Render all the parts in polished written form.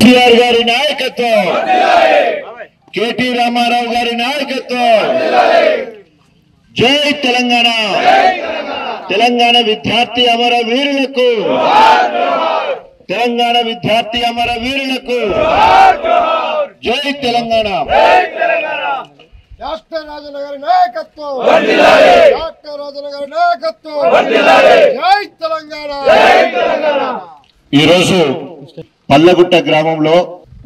కేసీఆర్ గారి నాయకత్వం, కేటీ రామారావు గారి నాయకత్వం. జై తెలంగాణ. తెలంగాణ విద్యార్థి అమర వీరులకు, తెలంగాణ విద్యార్థి అమర వీరులకు జై తెలంగాణ. డాక్టర్ రాజన్న గారి నాయకత్వం, డాక్టర్ రాజన్న గారి నాయకత్వం. జై తెలంగాణ. ఈరోజు పల్లగుట్ట గ్రామంలో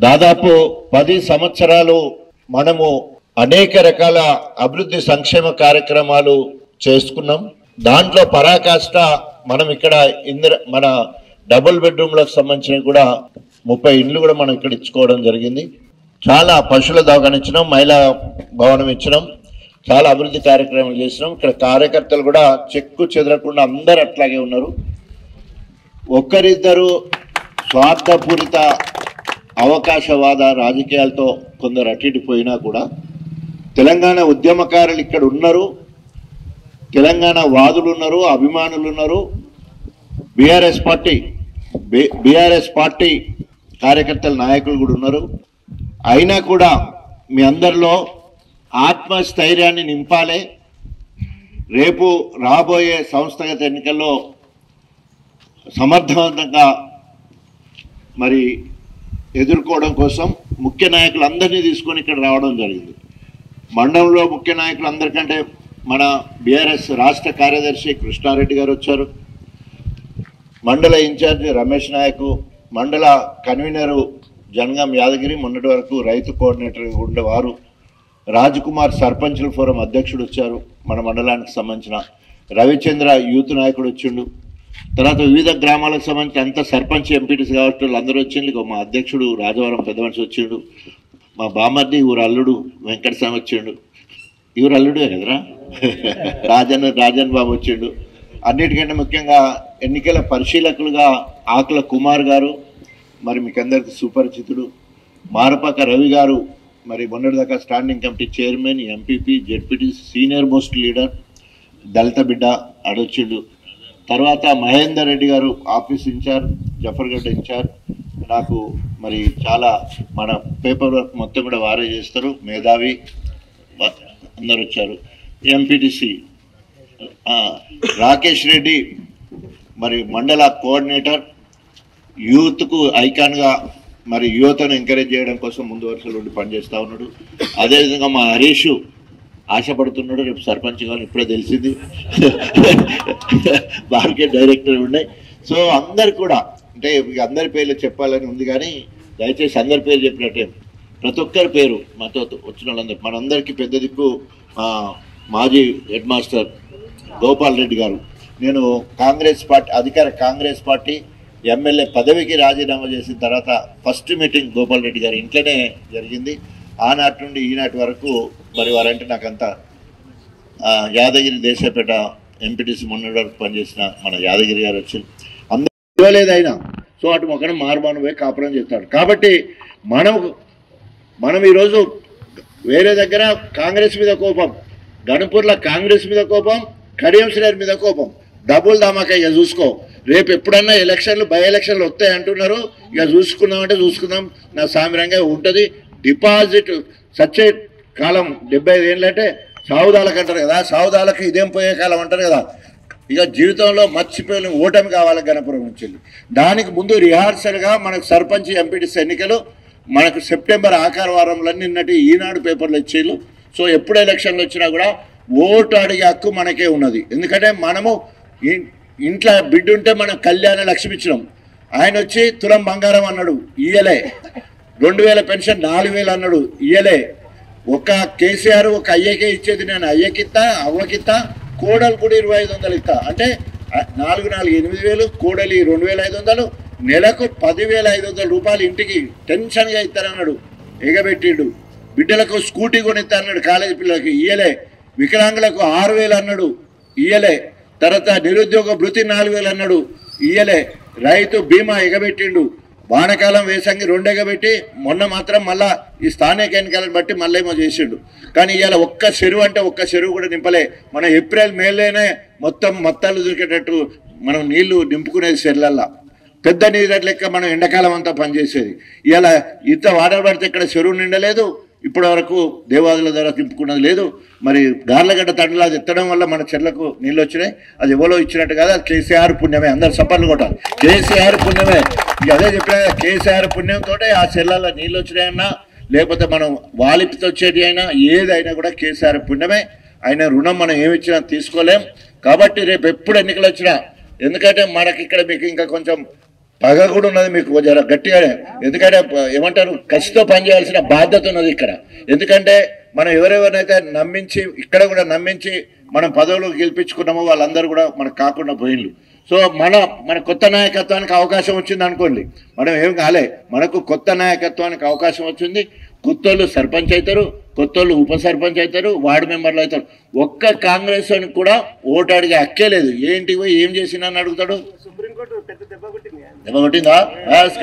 దాదాపు 10 సంవత్సరాలు మనము అనేక రకాల అభివృద్ధి సంక్షేమ కార్యక్రమాలు చేసుకున్నాం. దాంట్లో పరాకాష్ట మనం ఇక్కడ మన డబుల్ బెడ్రూమ్లకు సంబంధించిన కూడా 30 ఇండ్లు కూడా మనం ఇక్కడ ఇచ్చుకోవడం జరిగింది. చాలా పశువుల దవాఖాన ఇచ్చినాం, మహిళా భవనం ఇచ్చినాం, చాలా అభివృద్ధి కార్యక్రమాలు చేసినాం. ఇక్కడ కార్యకర్తలు కూడా చెక్కు చెదరకుండా అందరు అట్లాగే ఉన్నారు. ఒక్కరిద్దరు స్వార్థపూరిత అవకాశవాద రాజకీయాలతో కొందరు అట్టిపోయినా కూడా తెలంగాణ ఉద్యమకారులు ఇక్కడ ఉన్నారు, తెలంగాణ వాదులు ఉన్నారు, అభిమానులు ఉన్నారు, బీఆర్ఎస్ పార్టీ కార్యకర్తల నాయకులు కూడా ఉన్నారు. అయినా కూడా మీ అందరిలో ఆత్మస్థైర్యాన్ని నింపాలి. రేపు రాబోయే సంస్థాగత ఎన్నికల్లో సమర్థవంతంగా మరి ఎదుర్కోవడం కోసం ముఖ్య నాయకులందరినీ తీసుకొని ఇక్కడ రావడం జరిగింది. మండలంలో ముఖ్య నాయకులందరికంటే మన బీఆర్ఎస్ రాష్ట్ర కార్యదర్శి కృష్ణారెడ్డి గారు వచ్చారు, మండల ఇన్ఛార్జి రమేష్ నాయకు, మండల కన్వీనరు జనగాం యాదగిరి, మొన్నటి వరకు రైతు కోఆర్డినేటర్ ఉండేవారు, రాజ్కుమార్ సర్పంచుల ఫోరం అధ్యక్షుడు వచ్చారు, మన మండలానికి సంబంధించిన రవిచంద్ర యూత్ నాయకుడు వచ్చిండు, తర్వాత వివిధ గ్రామాలకు సంబంధించి అంత సర్పంచ్ ఎంపీటీస్ కాబట్టి వాళ్ళందరూ వచ్చిండు. మా అధ్యక్షుడు రాజవరం పెద్ద మనిషి వచ్చిండు, మా బామర్ది ఊరు అల్లుడు వెంకటస్వామి వచ్చిండు, ఊరు అల్లుడే కదరా రాజన్ బాబు వచ్చిండు. అన్నిటికంటే ముఖ్యంగా ఎన్నికల పరిశీలకులుగా ఆకుల కుమార్ గారు, మరి మీకు అందరికీ సుపరిచితుడు, మారపాక రవి గారు, మరి మొన్నటిదాకా standing committee chairman, MPP, ZPT, senior most leader, దళిత బిడ్డ అడొచ్చిండు. తర్వాత మహేందర్ రెడ్డి గారు ఆఫీస్ ఇన్ఛార్జ్, జఫర్గఢ్ ఇన్ఛార్జ్, నాకు మరి చాలా మన పేపర్ వర్క్ మొత్తం కూడా వారే చేస్తారు, మేధావి అందరు వచ్చారు. ఎంపీటీసీ రాకేష్ రెడ్డి మరి మండల కోఆర్డినేటర్, యూత్కు ఐకాన్గా మరి యువతను ఎంకరేజ్ చేయడం కోసం ముందు వరుసలో ఉండి పనిచేస్తూ ఉన్నాడు. అదేవిధంగా మా హరీష్ ఆశపడుతున్నాడు రేపు సర్పంచ్ కానీ ఇప్పుడే తెలిసింది, మార్కెట్ డైరెక్టర్ ఉన్నాయి. సో అందరు కూడా అంటే అందరి పేర్లు చెప్పాలని ఉంది కానీ దయచేసి అందరి పేరు చెప్పినట్టే ప్రతి ఒక్కరి పేరు మాతో వచ్చిన వాళ్ళందరూ, మనందరికీ పెద్ద దిక్కు మాజీ హెడ్ మాస్టర్ గోపాల్ రెడ్డి గారు. నేను అధికార కాంగ్రెస్ పార్టీ ఎమ్మెల్యే పదవికి రాజీనామా చేసిన తర్వాత ఫస్ట్ మీటింగ్ గోపాల్ రెడ్డి గారి ఇంట్లోనే జరిగింది. ఆనాటి నుండి ఈనాటి వరకు మరి వారంటే నాకంతా యాదగిరి దేశపేట ఎంపీటీసీ మొన్నటి వరకు పనిచేసిన మన యాదగిరి గారు వచ్చి అందరూ ఇవ్వలేదు అయినా. సో అటు మొక్కడం మార్మాను పోయి కాపురం చేస్తాడు. కాబట్టి మనం ఈరోజు వేరే దగ్గర కాంగ్రెస్ మీద కోపం, గణపూర్లో కాంగ్రెస్ మీద కోపం, కడియం శ్రీహరి మీద కోపం, డబుల్ ధమాకా. ఇక చూసుకో, రేపు ఎప్పుడన్నా ఎలక్షన్లు బై ఎలక్షన్లు వస్తాయి అంటున్నారు, ఇక చూసుకుందామంటే చూసుకుందాం, నా సామిరంగా ఉంటుంది. డిపాజిట్ సచ్చే కాలం 75 ఏళ్ళంటే సావుదాలకు అంటారు కదా, సావుదాలకు ఇదేం పోయే కాలం అంటారు కదా. ఇక జీవితంలో మర్చిపోయిన ఓటమి కావాలి గణపురం నుంచి. దానికి ముందు రిహార్సల్గా మనకు సర్పంచ్ ఎంపీటీసీ ఎన్నికలు మనకు సెప్టెంబర్ ఆఖరి వారంలో నిన్నటి ఈనాడు పేపర్లు ఇచ్చేళ్ళు. సో ఎప్పుడు ఎలక్షన్లు వచ్చినా కూడా ఓటు అడిగే హక్కు మనకే ఉన్నది. ఎందుకంటే మనము ఇంట్లో బిడ్డ ఉంటే మనం కళ్యాణ లక్ష్మి ఇచ్చినాం, ఆయన వచ్చి తులం బంగారం అన్నాడు, ఇయ్యలే. 2000 పెన్షన్ 4000 అన్నాడు, ఇయ్యలే. ఒక కేసీఆర్ ఒక అయ్యకే ఇచ్చేది, నేను అయ్యకిత్తా, అవ్వకిత్తా, కోడలు కూడా 2500 ఇస్తా అంటే 4 8,000, కోడలి 2500, నెలకు 10,500 రూపాయలు ఇంటికి టెన్షన్గా ఇస్తారన్నాడు, ఎగబెట్టిండు. బిడ్డలకు స్కూటీ కొనిస్తా అన్నాడు, కాలేజీ పిల్లలకి ఇయ్యలే. వికలాంగులకు 6,000 అన్నాడు, ఇయ్యలే. తర్వాత నిరుద్యోగ భృతి 4,000 అన్నాడు, ఇయ్యలే. రైతు బీమా ఎగబెట్టిండు, వానకాలం వేసంగి 2 ఎగబెట్టి మొన్న మాత్రం మళ్ళా ఈ స్థానిక ఎన్నికలను బట్టి మళ్ళీ ఏమో చేసిండు. కానీ ఇవాళ ఒక్క చెరువు అంటే ఒక్క చెరువు కూడా నింపలే. మనం ఏప్రిల్ మేలోనే మొత్తం మత్తాలు దొరికేటట్టు మనం నీళ్లు నింపుకునేది చెర్లల్లా. పెద్ద నీరు లెక్క మనం ఎండాకాలం అంతా పనిచేసేది. ఇలా ఇంత వాటర్ పడితే ఇక్కడ చెరువు నిండలేదు, ఇప్పటి వరకు దేవాదుల ద్వారా తిప్పుకున్నది లేదు. మరి గార్లగడ్డ తండ్రులు అది ఎత్తడం వల్ల మన చెర్లకు నీళ్ళు వచ్చినాయి. అది ఎవరో ఇచ్చినట్టు కాదు, అది కేసీఆర్ పుణ్యమే. అందరు సపర్లు కొట్టాలి, కేసీఆర్ పుణ్యమే. ఇక అదే చెప్పిన కేసీఆర్ పుణ్యంతో ఆ చెర్లలో నీళ్ళు వచ్చినాయన్నా, లేకపోతే మనం వాలిపితో వచ్చేటి అయినా ఏదైనా కూడా కేసీఆర్ పుణ్యమే. ఆయన రుణం మనం ఏమిచ్చినా తీసుకోలేం. కాబట్టి రేపు ఎప్పుడు ఎన్నికలు వచ్చినా, ఎందుకంటే మనకి ఇక్కడ మీకు ఇంకా కొంచెం పగ కూడా ఉన్నది, మీకు జర గట్టిగానే. ఎందుకంటే ఏమంటారు, కసితో పనిచేయాల్సిన బాధ్యత ఉన్నది ఇక్కడ. ఎందుకంటే మనం ఎవరెవరినైతే నమ్మించి ఇక్కడ కూడా నమ్మించి మనం పదవులు గెలిపించుకున్నామో వాళ్ళందరూ కూడా మనకు కాకుండా పోయిండ్రు. సో మన కొత్త నాయకత్వానికి అవకాశం వచ్చింది అనుకోండి, మనం ఏం కాలే, మనకు కొత్త నాయకత్వానికి అవకాశం వచ్చింది. కొత్తోళ్ళు సర్పంచ్ అవుతారు, కొత్తోళ్ళు ఉప సర్పంచ్ అవుతారు, వార్డు మెంబర్లు అవుతారు. ఒక్క కాంగ్రెస్ అని కూడా ఓటు అడిగే హక్కే లేదు. ఏంటి ఏం చేసినా అని అడుగుతాడు. దెబ్బ కొట్టిందా?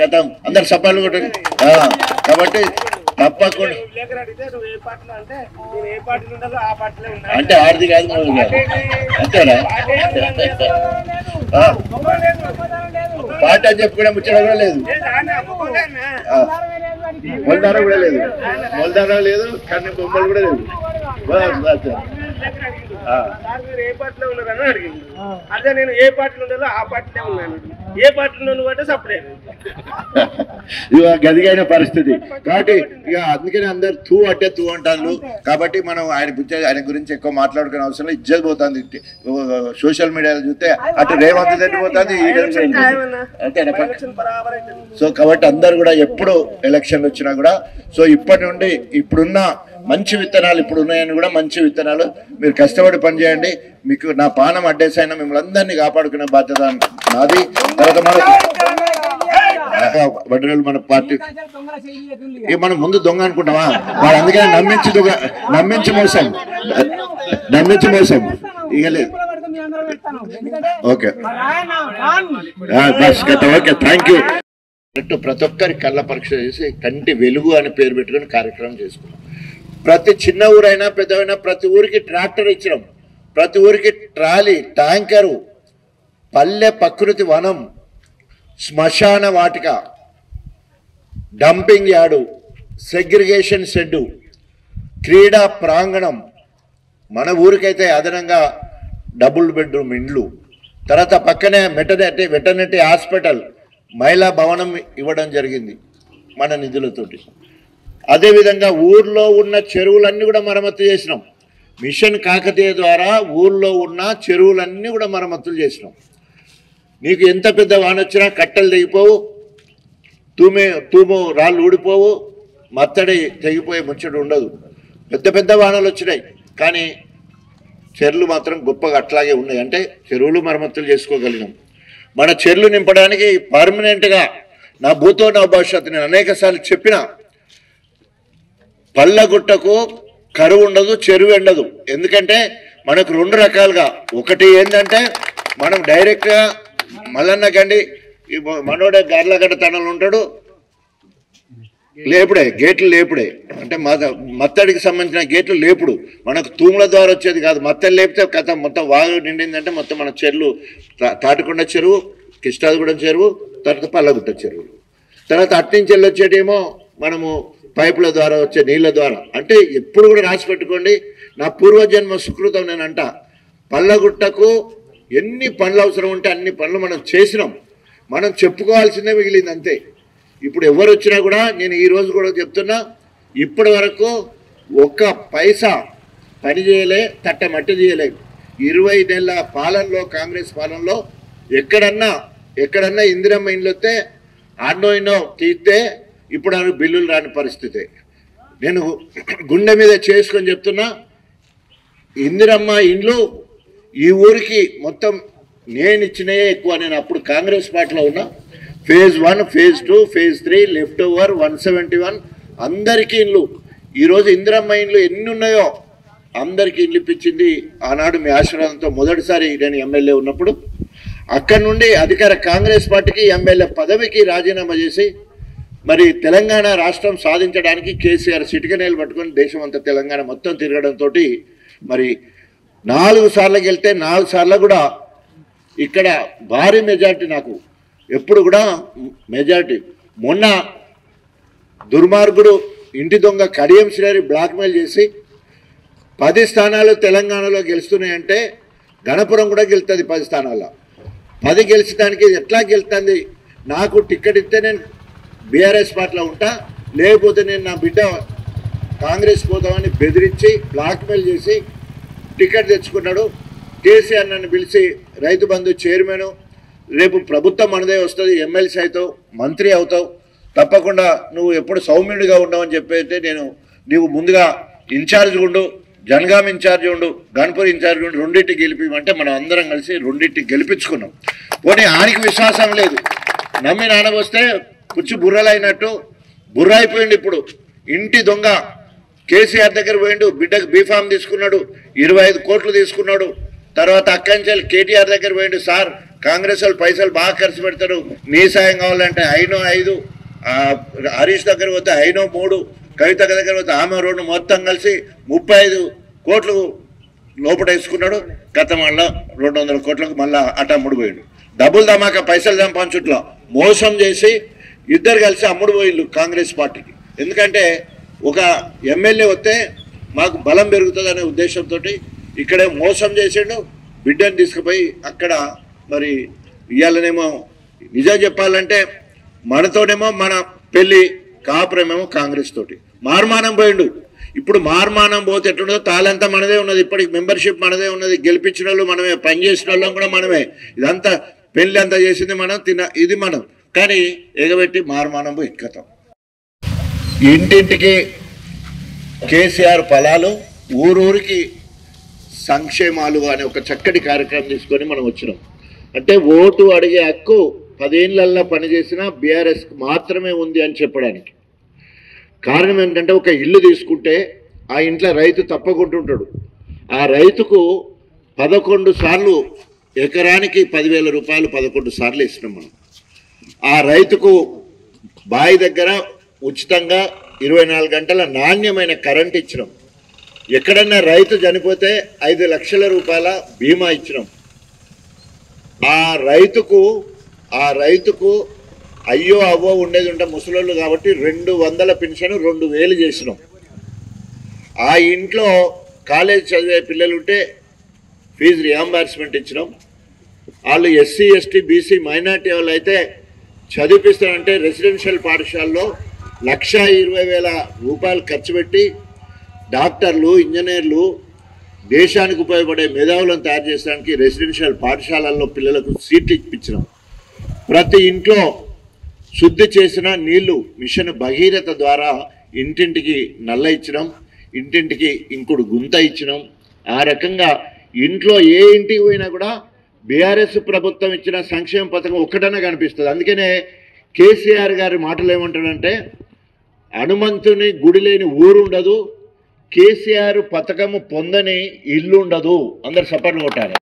గతం అందరు సపాలు కొట్టండి. కాబట్టి తప్పకుండా అంటే ఆడిది కాదు అంతేనా? పాట అని చెప్పి కూడా ముచ్చడం కూడా లేదు, మొలదారం కూడా లేదు, మొలదారం లేదు, కన్ను బొమ్మలు కూడా లేదు. ఏ పార్టీలో ఉన్నారని అడిగింది. అదే నేను ఏ పార్టీలో ఉండాలో ఆ పార్టీలో ఉన్నాను, ఏ పార్టీలో నువ్వు సపరేట్ ఇక గదిగైన పరిస్థితి. కాబట్టి ఇక అందుకని అందరు తూ అంటే తూ అంటారు. కాబట్టి మనం ఆయన గురించి ఎక్కువ మాట్లాడుకునే అవసరం ఇజ్జత్ పోతుంది. సోషల్ మీడియాలో చూస్తే అటు రేవంత్ రెడ్డి పోతుంది, అంతేనా? సో కాబట్టి అందరు కూడా ఎప్పుడు ఎలక్షన్లు వచ్చినా కూడా సో ఇప్పటి నుండి ఇప్పుడున్న మంచి విత్తనాలు ఇప్పుడు ఉన్నాయని కూడా మంచి విత్తనాలు మీరు కష్టపడి పనిచేయండి. మీకు నా పానం అడ్డేసైనా మిమ్మల్ని అందరినీ కాపాడుకునే బాధ్యత నాది. తర్వాత మన పార్టీ మనం ముందు దొంగ అనుకుంటామా? వాడు అందుకని నమ్మించి మోసం ఇక లేదు. Okay okay, thank you. ప్రతి ఒక్కరి కళ్ళ పరీక్ష చేసి కంటి వెలుగు అని పేరు పెట్టుకుని కార్యక్రమం చేసుకున్నాం. ప్రతి చిన్న ఊరైనా పెద్దవైనా ప్రతి ఊరికి ట్రాక్టర్ ఇచ్చినాం, ప్రతి ఊరికి ట్రాలీ, ట్యాంకరు, పల్లె ప్రకృతి వనం, శ్మశాన వాటిక, డంపింగ్ యార్డు, సెగ్రిగేషన్ షెడ్డు, క్రీడా ప్రాంగణం, మన ఊరికైతే అదనంగా డబుల్ బెడ్రూమ్ ఇండ్లు, తర్వాత పక్కనే వెటర్నరీ హాస్పిటల్, మహిళా భవనం ఇవ్వడం జరిగింది మన నిధులతోటి. అదేవిధంగా ఊర్లో ఉన్న చెరువులన్నీ కూడా మరమ్మతు చేసినాం. మిషన్ కాకతీయ ద్వారా ఊర్లో ఉన్న చెరువులన్నీ కూడా మరమ్మతులు చేసినాం. నీకు ఎంత పెద్ద వాన వచ్చినా కట్టెలు తెగిపోవు, తూము రాళ్ళు ఊడిపోవు, మత్తడి తెగిపోయే ముచ్చడు ఉండదు. పెద్ద పెద్ద వానలు వచ్చినాయి, కానీ చెరువులు మాత్రం గొప్పగా అట్లాగే ఉన్నాయి. అంటే చెరువులు మరమ్మతులు చేసుకోగలిగినాం. మన చెరువులు నింపడానికి పర్మనెంట్గా నా భూతో నా భవిష్యత్తు నేను అనేక సార్లు చెప్పిన, పల్లగుట్టకు కరువు ఉండదు, చెరువు ఎండదు. ఎందుకంటే మనకు రెండు రకాలుగా, ఒకటి ఏంటంటే మనం డైరెక్ట్గా మల్లన్న గండి మనోడే గార్లగడ్డ తనలు ఉంటాడు, లేపుడే గేట్లు లేపుడే అంటే మత్తడికి సంబంధించిన గేట్లు లేపుడు మనకు తూముల ద్వారా వచ్చేది కాదు. మత్తడి లేపితే కథ మొత్తం వాగు నిండిందంటే మొత్తం మన చెరువులు తాటికొండ చెరువు, కృష్ణాదిగూడెం చెరువు, తర్వాత పల్లగుట్ట చెరువు, తర్వాత అట్నుంచి వెళ్ళి వచ్చేటేమో మనము పైపుల ద్వారా వచ్చే నీళ్ళ ద్వారా. అంటే ఎప్పుడు కూడా రాసి పెట్టుకోండి, నా పూర్వజన్మ సుకృతం నేనంట. పల్లగుట్టకు ఎన్ని పనులు అవసరం ఉంటే అన్ని పనులు మనం చేసినాం, మనం చెప్పుకోవాల్సిందే మిగిలింది అంతే. ఇప్పుడు ఎవరు వచ్చినా కూడా నేను ఈరోజు కూడా చెప్తున్నా, ఇప్పటి వరకు ఒక్క పైసా పని చేయలే, తట్ట మట్టి చేయలే. 20 నెలల పాలనలో, కాంగ్రెస్ పాలనలో ఎక్కడన్నా ఇందిరమ్మ ఇండ్లు వస్తే ఆన్నో తీస్తే ఇప్పుడు అవి బిల్లులు రాని పరిస్థితి. నేను గుండె మీద చేసుకొని చెప్తున్నా, ఇందిరమ్మ ఇండ్లు ఈ ఊరికి మొత్తం నేను ఇచ్చినయే ఎక్కువ. నేను అప్పుడు కాంగ్రెస్ పార్టీలో ఉన్నా. Phase 1, phase 2, phase 3, left over 171 అందరికీ ఇండ్లు. ఈరోజు ఇందిరమ్మ ఇండ్లు ఎన్ని ఉన్నాయో అందరికీ ఇండ్లు ఇప్పించింది ఆనాడు మీ ఆశీర్వాదంతో. మొదటిసారి నేను ఎమ్మెల్యే ఉన్నప్పుడు అక్కడి నుండి అధికార కాంగ్రెస్ పార్టీకి ఎమ్మెల్యే పదవికి రాజీనామా చేసి మరి తెలంగాణ రాష్ట్రం సాధించడానికి కేసీఆర్ సిటికనేలు పట్టుకొని దేశం అంతా తెలంగాణ మొత్తం తిరగడంతో మరి 4 సార్లు గెలితే 4 సార్లు కూడా ఇక్కడ భారీ మెజార్టీ నాకు ఎప్పుడు కూడా మెజార్టీ. మొన్న దుర్మార్గుడు ఇంటి దొంగ కడియం శ్రీహరి బ్లాక్మెయిల్ చేసి 10 స్థానాలు తెలంగాణలో గెలుస్తున్నాయంటే గణపురం కూడా గెలుతుంది 10 స్థానాల్లో. 10 గెలిచడానికి ఎట్లా గెలుతుంది? నాకు టికెట్ ఇస్తే నేను బీఆర్ఎస్ పార్టీలో ఉంటా, లేకపోతే నేను నా బిడ్డ కాంగ్రెస్ పోతామని బెదిరించి బ్లాక్మెయిల్ చేసి టికెట్ తెచ్చుకున్నాడు. కేసీఆర్ నన్ను పిలిచి రైతు బంధు చైర్మన్, రేపు ప్రభుత్వం మనదే వస్తుంది, ఎమ్మెల్సీ అవుతావు, మంత్రి అవుతావు, తప్పకుండా నువ్వు ఎప్పుడు సౌమ్యుడిగా ఉండవని చెప్పైతే నీవు ముందుగా ఇన్ఛార్జ్ ఉండు, జనగాం ఇన్ఛార్జ్ ఉండు, గణపూర్ ఇన్ఛార్జ్ ఉండు, రెండింటికి గెలిపిమంటే మనం అందరం కలిసి రెండింటికి గెలిపించుకున్నాం. పోనీ ఆనికి విశ్వాసం లేదు, నమ్మి నానబోస్తే పుచ్చి బుర్రలైనట్టు బుర్ర అయిపోయింది. ఇప్పుడు ఇంటి దొంగ కేసీఆర్ దగ్గర పోయిండు, బిడ్డకు బీఫామ్ తీసుకున్నాడు, 25 కోట్లు తీసుకున్నాడు. తర్వాత అక్కంచెల్ కేటీఆర్ దగ్గర పోయిండు, సార్ కాంగ్రెస్ వాళ్ళు పైసలు బాగా ఖర్చు పెడతారు, నీ సాయం కావాలంటే అయినో 5, హరీష్ దగ్గర పోతే అయినో 3, కవిత దగ్గర పోతే ఆమె 2, మొత్తం కలిసి 35 కోట్లు లోపల వేసుకున్నాడు. గత మళ్ళా 200 కోట్లకు మళ్ళా అమ్ముడు పోయిండు. డబ్బులు ధమాకా పైసలు సంపాదించుట్లో మోసం చేసి ఇద్దరు కలిసి అమ్ముడు పోయిండు కాంగ్రెస్ పార్టీకి. ఎందుకంటే ఒక ఎమ్మెల్యే వస్తే మాకు బలం పెరుగుతుంది అనే ఉద్దేశంతో ఇక్కడే మోసం చేసిండు, బిడ్డను తీసుకుపోయి అక్కడ మరి ఇవాళనేమో నిజం చెప్పాలంటే మనతోనేమో మన పెళ్ళి కాపురమేమో కాంగ్రెస్ తోటి మార్మానం పోయిండు. ఇప్పుడు మార్మానం పోతే ఎట్లుండదో తాళంతా మనదే ఉన్నది, ఇప్పటికి మెంబర్షిప్ మనదే ఉన్నది, గెలిపించిన వాళ్ళు మనమే, పనిచేసిన వాళ్ళం కూడా మనమే, ఇదంతా పెళ్ళి అంతా చేసింది మనం, ఇది మనం, కానీ ఎగబెట్టి మార్మానం పోయి ఇక్కతాం. ఇంటింటికి కేసీఆర్ ఫలాలు, ఊరూరికి సంక్షేమాలు అనే ఒక చక్కటి కార్యక్రమం తీసుకొని మనం వచ్చినాం. అంటే ఓటు అడిగే హక్కు 10 ఏళ్ళల్లో పనిచేసిన బీఆర్ఎస్ మాత్రమే ఉంది అని చెప్పడానికి కారణం ఏంటంటే, ఒక ఇల్లు తీసుకుంటే ఆ ఇంట్లో రైతు తప్పకుంటుంటాడు, ఆ రైతుకు 11 సార్లు ఎకరానికి 10,000 రూపాయలు 11 సార్లు ఇస్తున్నాం మనం. ఆ రైతుకు బావి దగ్గర ఉచితంగా 24 గంటల నాణ్యమైన కరెంట్ ఇచ్చినాం. ఎక్కడన్నా రైతు చనిపోతే 5 లక్షల రూపాయల బీమా ఇచ్చినాం. ఆ రైతుకు అయ్యో అవ్వో ఉండేది ఉంటే ముసలోళ్ళు కాబట్టి 200 పెన్షన్ 2000 చేసినాం. ఆ ఇంట్లో కాలేజ్ చదివే పిల్లలుంటే ఫీజు రియంబర్స్మెంట్ ఇచ్చినాం. వాళ్ళు ఎస్సీ ఎస్టీ బీసీ మైనార్టీ వాళ్ళు అయితే చదివిపిస్తానంటే రెసిడెన్షియల్ పాఠశాలలో 1,20,000 రూపాయలు ఖర్చు పెట్టి డాక్టర్లు, ఇంజనీర్లు, దేశానికి ఉపయోగపడే మేధావులను తయారు చేయడానికి రెసిడెన్షియల్ పాఠశాలల్లో పిల్లలకు సీట్లు ఇప్పించినాం. ప్రతి ఇంట్లో శుద్ధి చేసిన నీళ్లు మిషన్ భగీరథ ద్వారా ఇంటింటికి నల్ల ఇచ్చినాం, ఇంటింటికి ఇంకుడు గుంత ఇచ్చినాం. ఆ రకంగా ఇంట్లో ఏ ఇంటికి పోయినా కూడా బీఆర్ఎస్ ప్రభుత్వం ఇచ్చిన సంక్షేమ పథకం ఒక్కటనే కనిపిస్తుంది. అందుకనే కేసీఆర్ గారి మాటలు ఏమంటాడంటే, హనుమంతుని గుడి లేని ఊరు ఉండదు, కేసీఆర్ పథకము పొందని ఇల్లు ఉండదు. అందరు సపోర్ట్ కొట్టారు.